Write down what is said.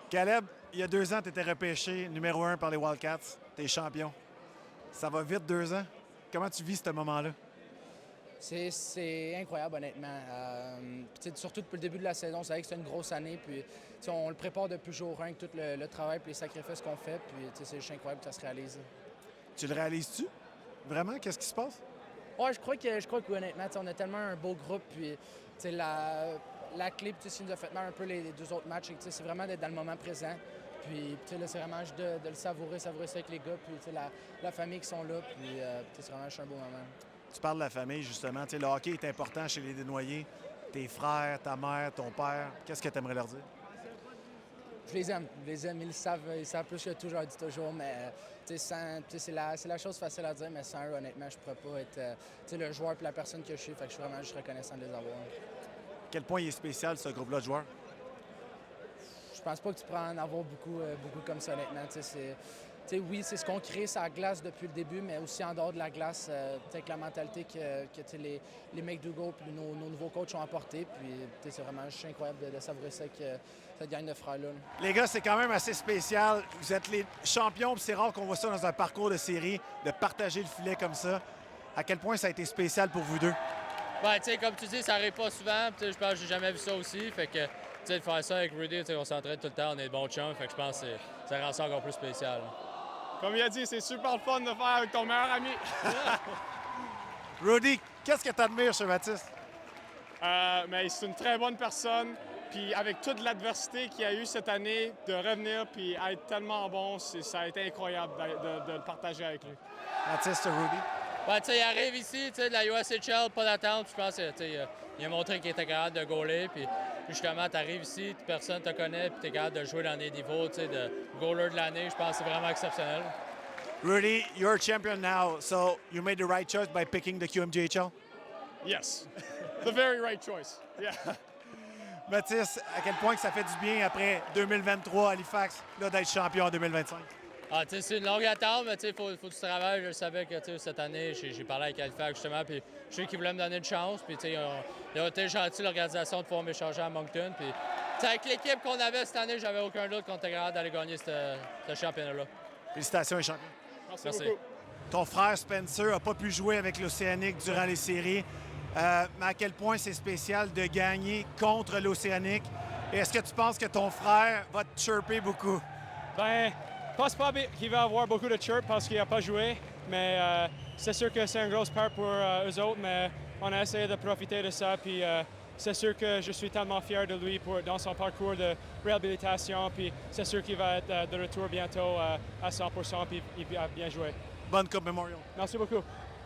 Caleb, il y a 2 ans, tu étais repêché numéro 1 par les Wildcats. Tu es champion. Ça va vite, 2 ans. Comment tu vis ce moment-là? C'est incroyable, honnêtement. Surtout depuis le début de la saison, c'est vrai que c'est une grosse année. Puis, on le prépare depuis jour 1 avec tout le travail et les sacrifices qu'on fait. Puis, c'est juste incroyable que ça se réalise. Tu le réalises-tu? Vraiment? Qu'est-ce qui se passe? Ouais, je crois que honnêtement, on a tellement un beau groupe. Puis, la clé, ce qui nous a fait mal un peu les 2 autres matchs, c'est vraiment d'être dans le moment présent. Puis, là, c'est vraiment juste de le savourer ça avec les gars. Puis, la famille qui sont là. Puis, c'est vraiment juste un beau moment. Tu parles de la famille, justement. Le hockey est important chez les Desnoyers. Tes frères, ta mère, ton père. Qu'est-ce que tu aimerais leur dire? Je les aime. Ils le savent. Ils savent plus que tout, je leur dis toujours. Mais c'est la chose facile à dire, mais sans eux, honnêtement, je ne pourrais pas être le joueur et la personne que je suis. Fait que je suis vraiment juste reconnaissant de les avoir. Quel point il est spécial, ce groupe-là de joueurs? Je pense pas que tu pourras en avoir beaucoup comme ça, honnêtement. Oui, c'est ce qu'on crée sur la glace depuis le début, mais aussi en dehors de la glace, avec la mentalité que les McDougall et nos nouveaux coachs ont apporté. Puis c'est vraiment juste incroyable de savourer ça avec cette gang de frères-là. Les gars, c'est quand même assez spécial. Vous êtes les champions, puis c'est rare qu'on voit ça dans un parcours de série, de partager le filet comme ça. À quel point ça a été spécial pour vous deux? Ben, comme tu dis, ça n'arrive pas souvent. Je pense que j'ai jamais vu ça aussi. Fait que, de faire ça avec Rudy, on s'entraide tout le temps, on est de bons chums. Fait que je pense que ça rend ça encore plus spécial. Comme il a dit, c'est super le fun de faire avec ton meilleur ami. Rudy, qu'est-ce que tu admires chez Mathis? Mais c'est une très bonne personne. Puis avec toute l'adversité qu'il y a eu cette année, de revenir puis être tellement bon, ça a été incroyable de le partager avec lui. Mathis, c'est Rudy. Ben, il arrive ici, de la USHL, pas d'attente. Je pense qu'il a montré qu'il était capable de goaler. Puis justement, tu arrives ici, personne ne te connaît, puis tu es capable de jouer dans des niveaux de goaler de l'année. Je pense que c'est vraiment exceptionnel. Rudy, you're a champion now, so you made the right choice by picking the QMJHL? Yes. The very right choice. Yeah. Mathis, à quel point que ça fait du bien après 2023 à Halifax d'être champion en 2025? Ah, c'est une longue attente, mais il faut que tu travailles. Je savais que cette année, j'ai parlé avec Halifax justement, puis je sais qu'ils voulaient me donner une chance. Puis ils ont été gentils, l'organisation, de pouvoir m'échanger à Moncton. Puis avec l'équipe qu'on avait cette année, j'avais aucun doute qu'on était capable d'aller gagner ce championnat-là. Félicitations, les champions. Merci beaucoup. Ton frère Spencer n'a pas pu jouer avec l'Océanique durant les séries. Mais à quel point c'est spécial de gagner contre l'Océanique? Et est-ce que tu penses que ton frère va te chirper beaucoup? Ben, je pense pas qu'il va avoir beaucoup de chirp parce qu'il n'a pas joué, mais c'est sûr que c'est une grosse part pour eux autres, mais on a essayé de profiter de ça, puis c'est sûr que je suis tellement fier de lui dans son parcours de réhabilitation, puis c'est sûr qu'il va être de retour bientôt à 100%, puis il va bien jouer. Bonne Coupe Memorial. Merci beaucoup.